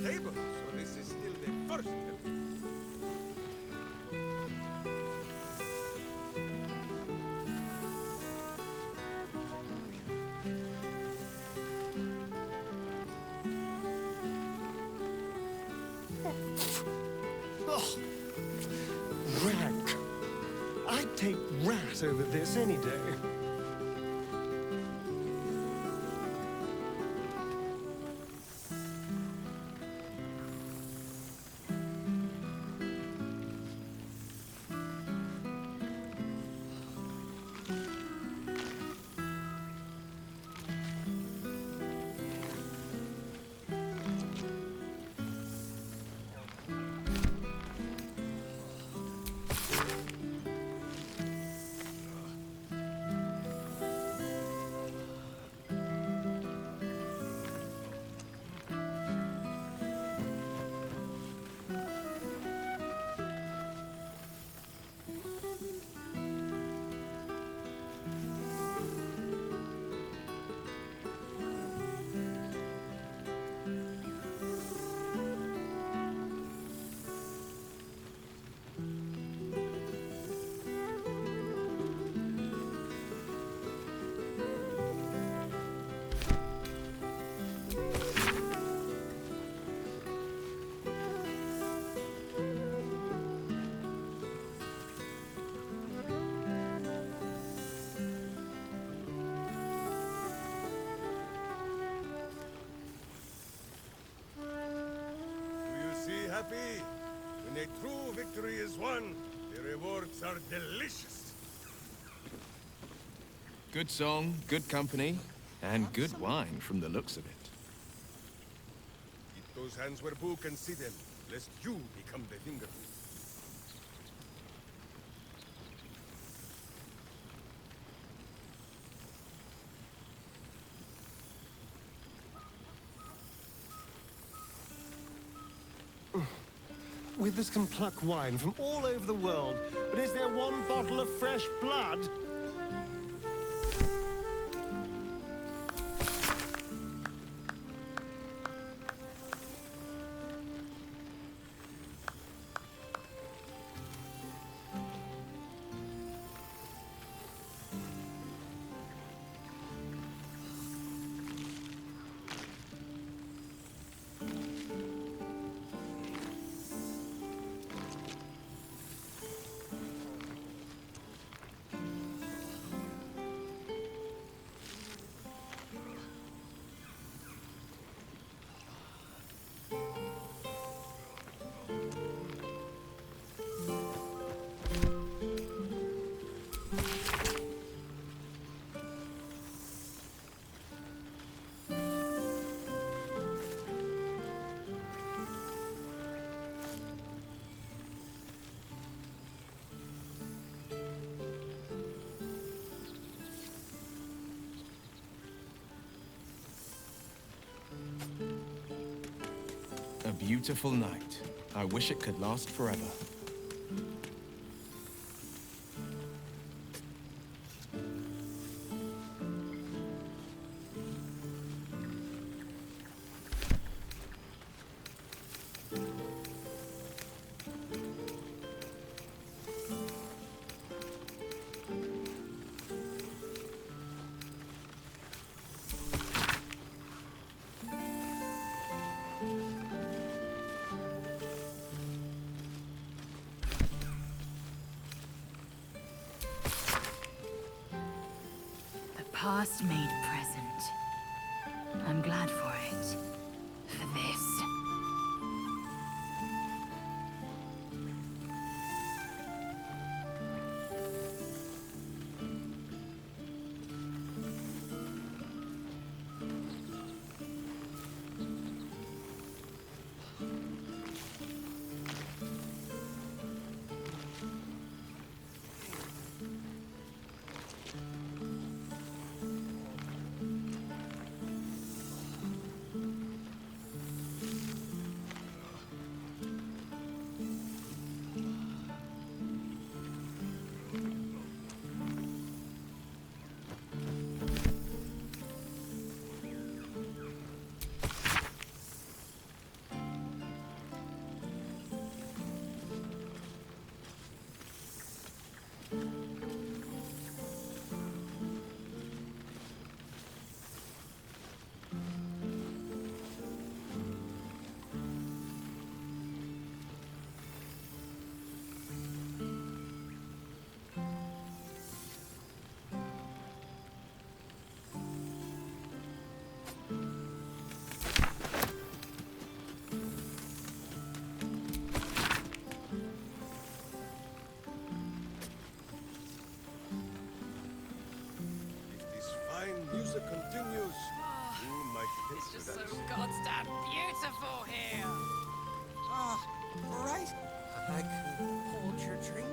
table, so this is still the first. Oh, rank. I'd take rat over this any day. Do you see, Happy? When a true victory is won, the rewards are delicious. Good song, good company, and good wine from the looks of it. Keep those hands where Boo can see them, lest you become the finger. Withers can pluck wine from all over the world, but is there one bottle of fresh blood? A beautiful night. I wish it could last forever. The past made present. I'm glad for it. For this. I could hold your drink.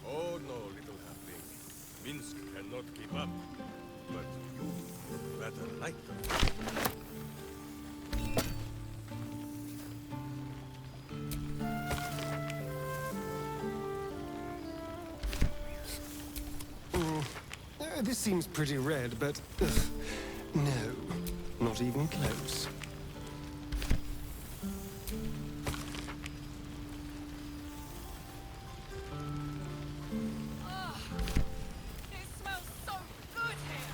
Oh no, little halfling. Minsk cannot keep up. But you better like them. This seems pretty red, but... no, not even close. It smells so good here!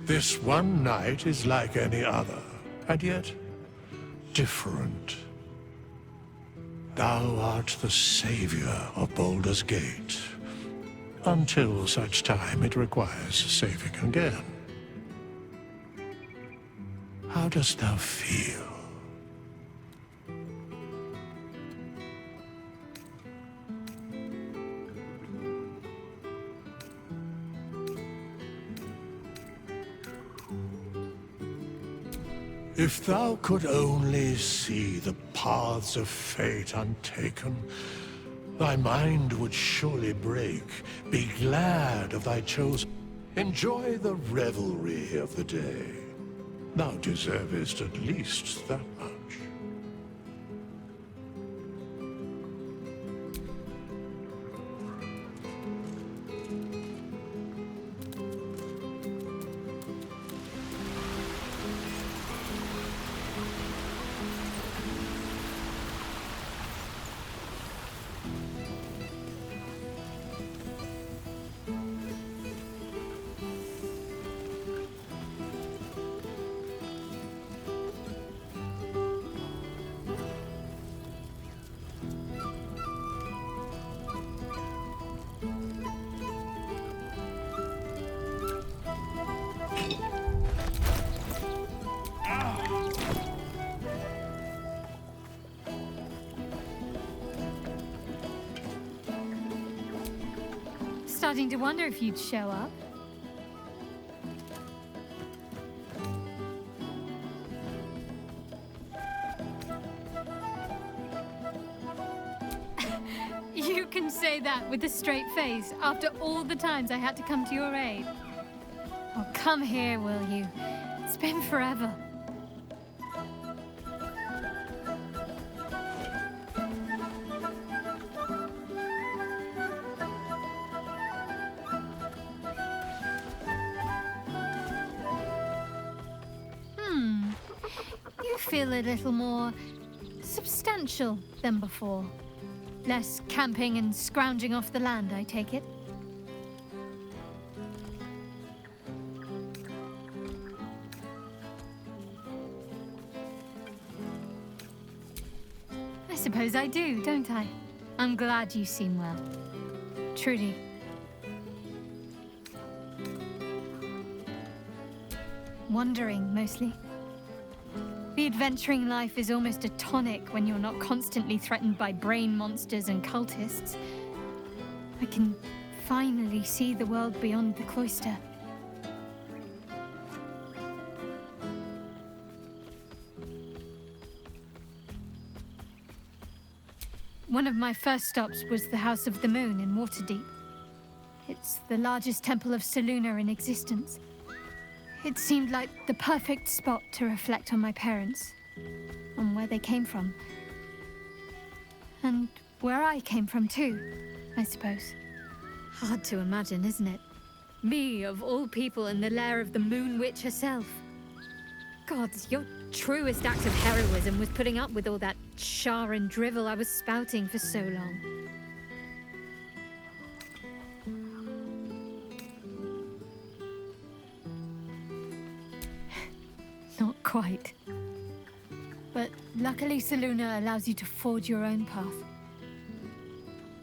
This one night is like any other, and yet different. Thou art the savior of Baldur's Gate, until such time it requires saving again. How dost thou feel? If thou could only see the paths of fate untaken, thy mind would surely break. Be glad of thy chosen. Enjoy the revelry of the day. Thou deservest at least that much. Starting to wonder if you'd show up. You can say that with a straight face after all the times I had to come to your aid. Oh, come here, will you? It's been forever. You feel a little more substantial than before. Less camping and scrounging off the land, I take it. I suppose I do, don't I? I'm glad you seem well. Truly. Wandering, mostly. The adventuring life is almost a tonic when you're not constantly threatened by brain monsters and cultists. I can finally see the world beyond the cloister. One of my first stops was the House of the Moon in Waterdeep. It's the largest temple of Selûne in existence. It seemed like the perfect spot to reflect on my parents, on where they came from. And where I came from too, I suppose. Hard to imagine, isn't it? Me, of all people, in the lair of the Moon Witch herself. Gods, your truest act of heroism was putting up with all that char and drivel I was spouting for so long. Not quite. But luckily Selûne allows you to forge your own path.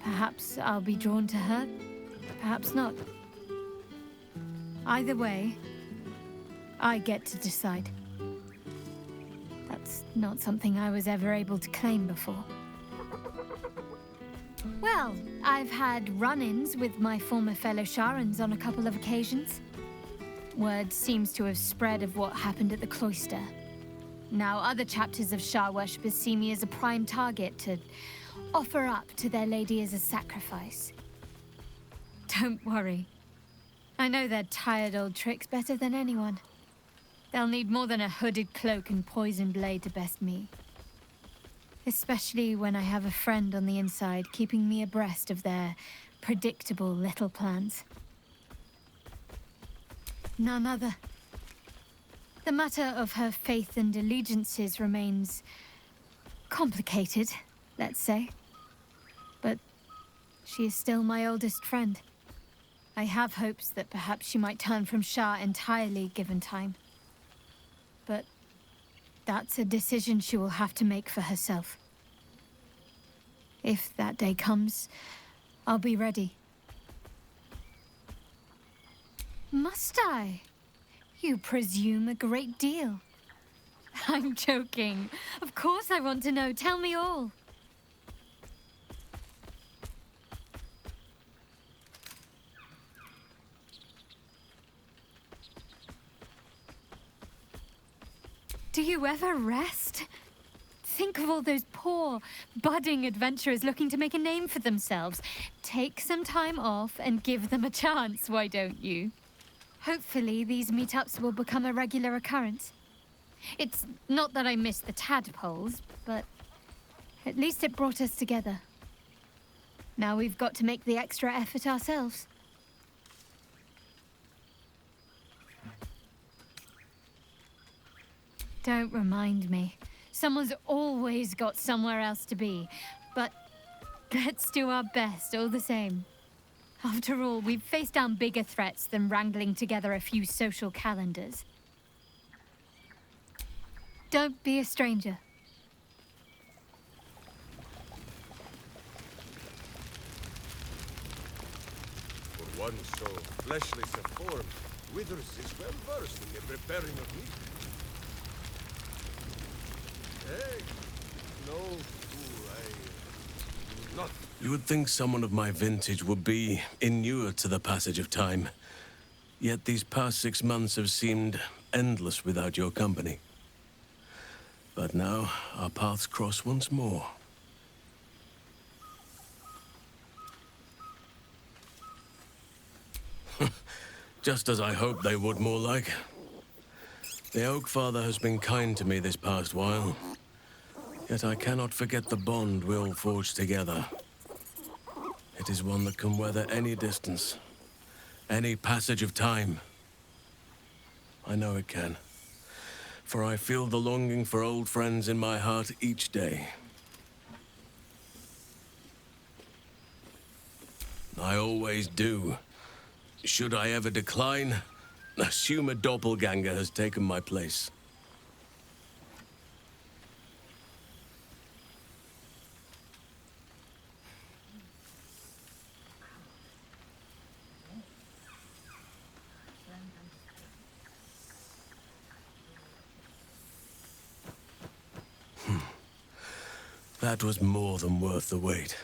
Perhaps I'll be drawn to her, perhaps not. Either way, I get to decide. That's not something I was ever able to claim before. Well, I've had run-ins with my former fellow Sharans on a couple of occasions. Word seems to have spread of what happened at the cloister. Now other chapters of Shar worshippers see me as a prime target to offer up to their lady as a sacrifice. Don't worry. I know their tired old tricks better than anyone. They'll need more than a hooded cloak and poison blade to best me. Especially when I have a friend on the inside keeping me abreast of their predictable little plans. None other. The matter of her faith and allegiances remains complicated, let's say. But she is still my oldest friend. I have hopes that perhaps she might turn from Shar entirely given time. But that's a decision she will have to make for herself. If that day comes, I'll be ready. Must I? You presume a great deal. I'm joking. Of course I want to know. Tell me all. Do you ever rest? Think of all those poor, budding adventurers looking to make a name for themselves. Take some time off and give them a chance, why don't you? Hopefully, these meetups will become a regular occurrence. It's not that I miss the tadpoles, but at least it brought us together. Now we've got to make the extra effort ourselves. Don't remind me. Someone's always got somewhere else to be. But let's do our best all the same. After all, we've faced down bigger threats than wrangling together a few social calendars. Don't be a stranger. For one so fleshless a form, Withers is well versed in the preparing of meat. Hey, no fool, not. You would think someone of my vintage would be inured to the passage of time. Yet these past 6 months have seemed endless without your company. But now, our paths cross once more. Just as I hoped they would, more like. The Oak Father has been kind to me this past while. Yet I cannot forget the bond we all forged together. It is one that can weather any distance, any passage of time. I know it can, for I feel the longing for old friends in my heart each day. I always do. Should I ever decline, assume a doppelganger has taken my place. That was more than worth the wait.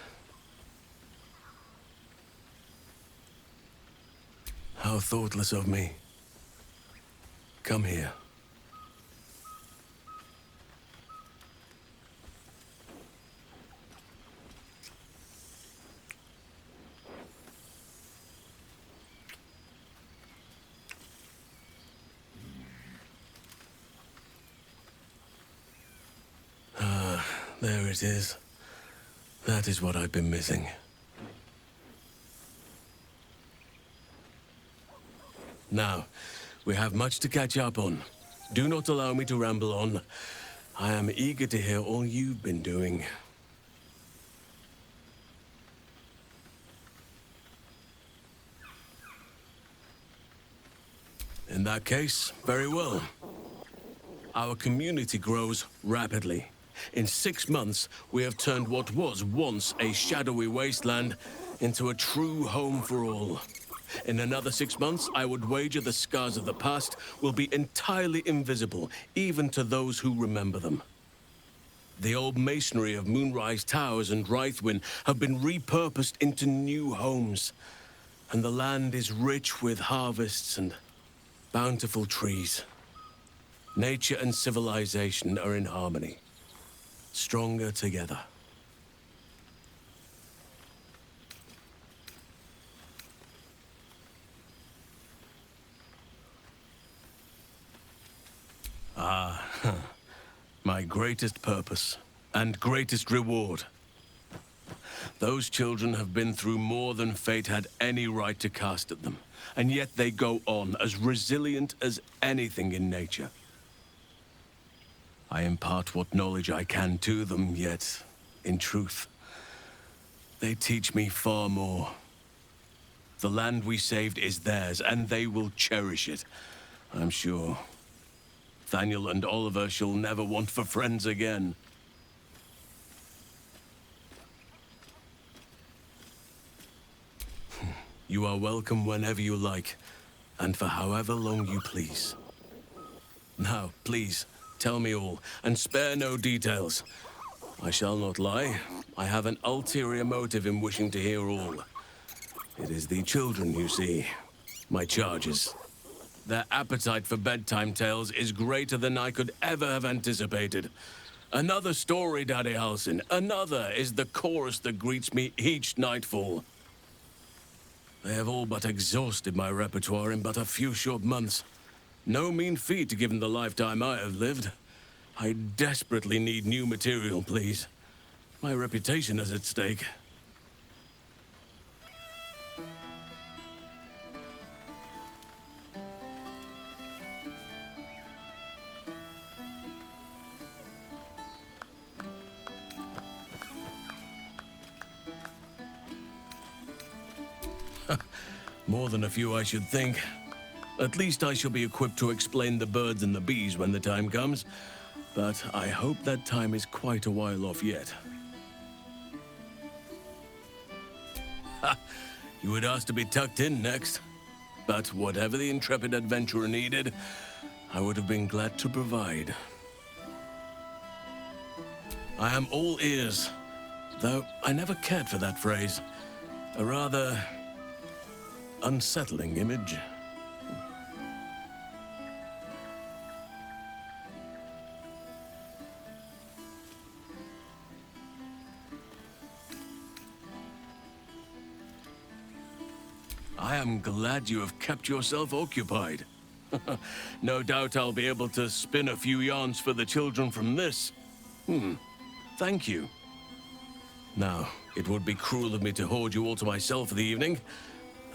How thoughtless of me. Come here. There it is. That is what I've been missing. Now, we have much to catch up on. Do not allow me to ramble on. I am eager to hear all you've been doing. In that case, very well. Our community grows rapidly. In 6 months, we have turned what was once a shadowy wasteland into a true home for all. In another 6 months, I would wager the scars of the past will be entirely invisible, even to those who remember them. The old masonry of Moonrise Towers and Rythwin have been repurposed into new homes, and the land is rich with harvests and bountiful trees. Nature and civilization are in harmony, stronger together. My greatest purpose and greatest reward. Those children have been through more than fate had any right to cast at them, and yet they go on as resilient as anything in nature. I impart what knowledge I can to them, yet, in truth, they teach me far more. The land we saved is theirs, and they will cherish it, I'm sure. Thaniel and Oliver shall never want for friends again. You are welcome whenever you like, and for however long you please. Now, please, tell me all, and spare no details. I shall not lie. I have an ulterior motive in wishing to hear all. It is the children, you see, my charges. Their appetite for bedtime tales is greater than I could ever have anticipated. Another story, Daddy Halsin. Another is the chorus that greets me each nightfall. They have all but exhausted my repertoire in but a few short months. No mean feat given the lifetime I have lived. I desperately need new material, please. My reputation is at stake. More than a few, I should think. At least I shall be equipped to explain the birds and the bees when the time comes. But I hope that time is quite a while off yet. Ha! You would ask to be tucked in next. But whatever the intrepid adventurer needed, I would have been glad to provide. I am all ears, though I never cared for that phrase. A rather unsettling image. I am glad you have kept yourself occupied. No doubt I'll be able to spin a few yarns for the children from this. Thank you. Now, it would be cruel of me to hoard you all to myself for the evening,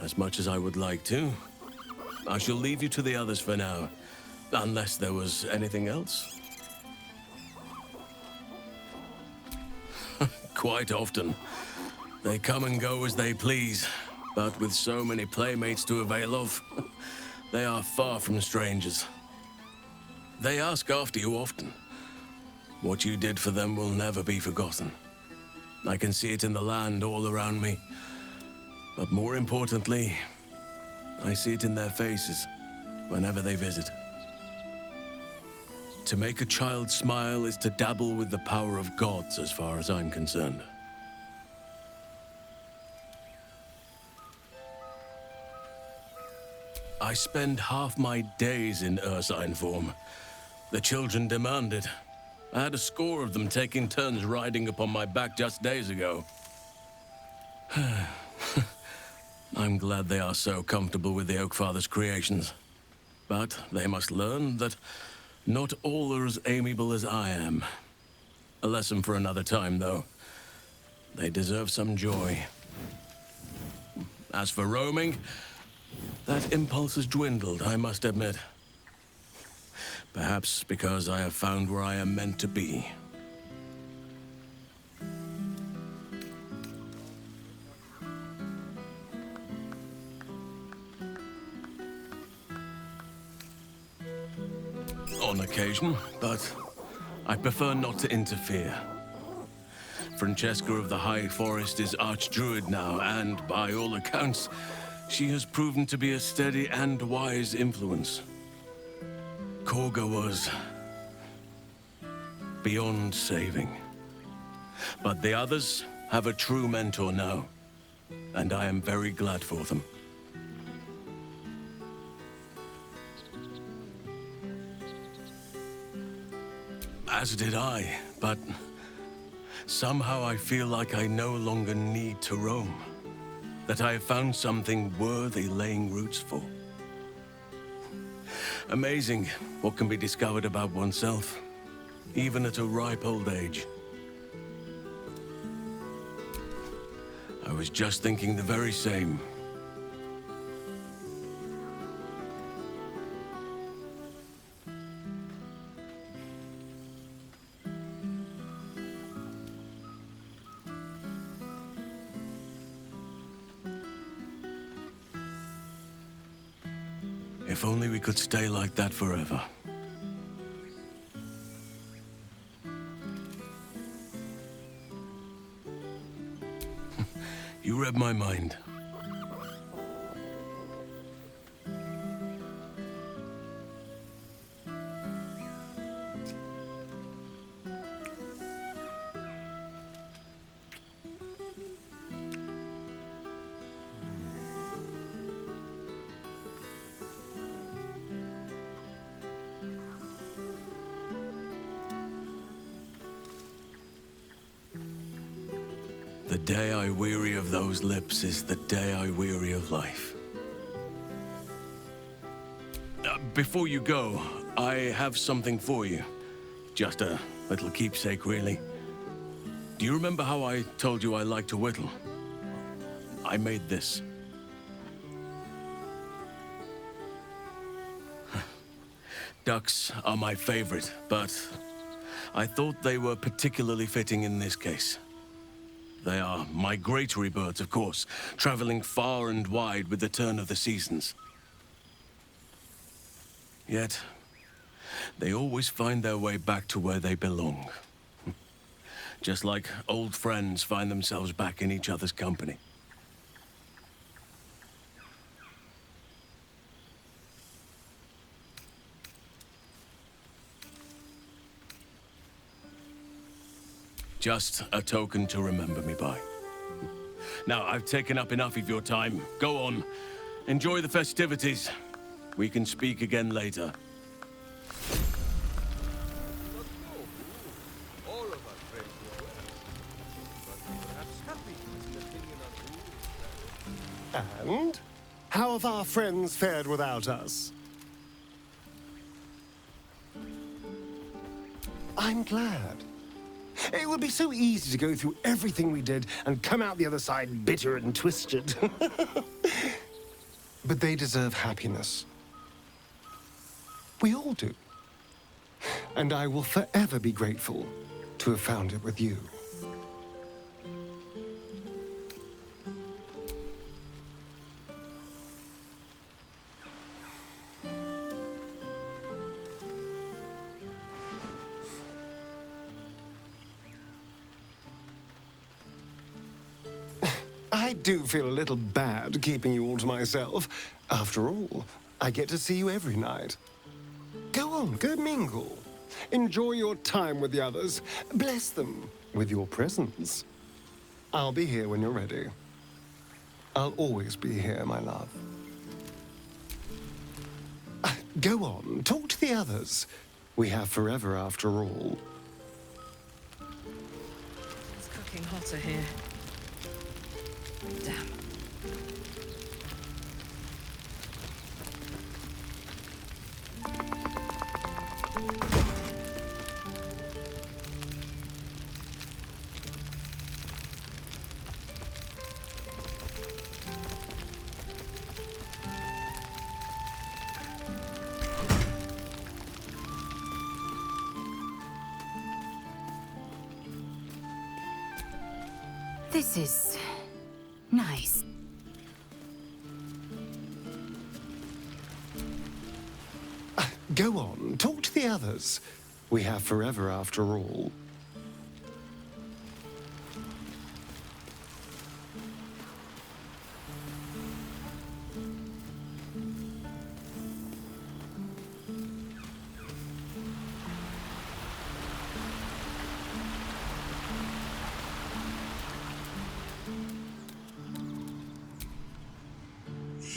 as much as I would like to. I shall leave you to the others for now, unless there was anything else. Quite often. They come and go as they please, but with so many playmates to avail of, they are far from strangers. They ask after you often. What you did for them will never be forgotten. I can see it in the land all around me. But more importantly, I see it in their faces whenever they visit. To make a child smile is to dabble with the power of gods, as far as I'm concerned. I spend half my days in ursine form. The children demand it. I had a score of them taking turns riding upon my back just days ago. I'm glad they are so comfortable with the Oakfather's creations. But they must learn that not all are as amiable as I am. A lesson for another time, though. They deserve some joy. As for roaming, That impulse has dwindled, I must admit. Perhaps because I have found where I am meant to be. On occasion, but I prefer not to interfere. Francesca of the High Forest is Archdruid now, and by all accounts, she has proven to be a steady and wise influence. Korga was beyond saving. But the others have a true mentor now, and I am very glad for them. As did I, but somehow I feel like I no longer need to roam. That I have found something worthy laying roots for. Amazing what can be discovered about oneself, even at a ripe old age. I was just thinking the very same. If only we could stay like that forever. You read my mind. The day I weary of those lips is the day I weary of life. Before you go, I have something for you. Just a little keepsake, really. Do you remember how I told you I like to whittle? I made this. Ducks are my favorite, but I thought they were particularly fitting in this case. They are migratory birds, of course, traveling far and wide with the turn of the seasons. Yet, they always find their way back to where they belong. Just like old friends find themselves back in each other's company. Just a token to remember me by. Now, I've taken up enough of your time. Go on. Enjoy the festivities. We can speak again later. All of our friends were well, but perhaps happy is an opinion on who. And how have our friends fared without us? I'm glad. It would be so easy to go through everything we did and come out the other side bitter and twisted. But they deserve happiness. We all do. And I will forever be grateful to have found it with you. I do feel a little bad keeping you all to myself. After all, I get to see you every night. Go on, go mingle. Enjoy your time with the others. Bless them with your presence. I'll be here when you're ready. I'll always be here, my love. Go on, talk to the others. We have forever after all. It's cooking hotter here. Damn. This is nice. Go on, talk to the others. We have forever after all.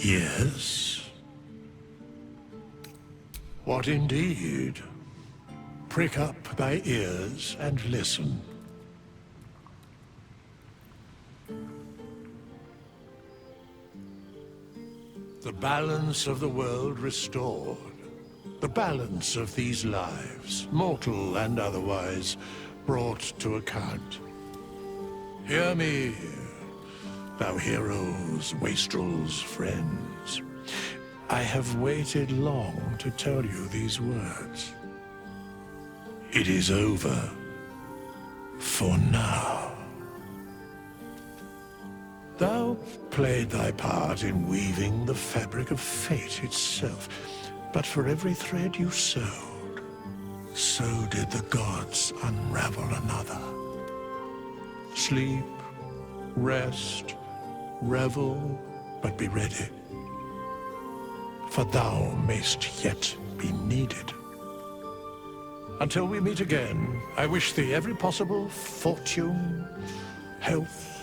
Yes? What indeed? Prick up thy ears and listen. The balance of the world restored. The balance of these lives, mortal and otherwise, brought to account. Hear me, thou heroes, wastrels, friends. I have waited long to tell you these words. It is over. For now. Thou played thy part in weaving the fabric of fate itself, but for every thread you sewed, so did the gods unravel another. Sleep, rest, revel, but be ready. For thou mayst yet be needed. Until we meet again, I wish thee every possible fortune, health,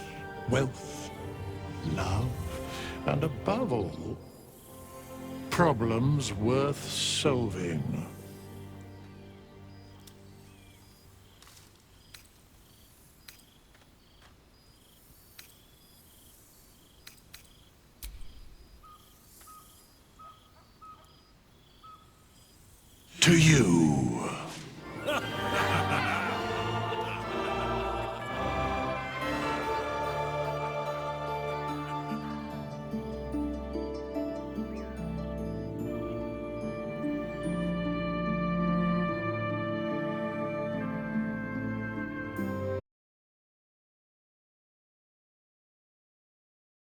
wealth, love, and above all, problems worth solving. To you.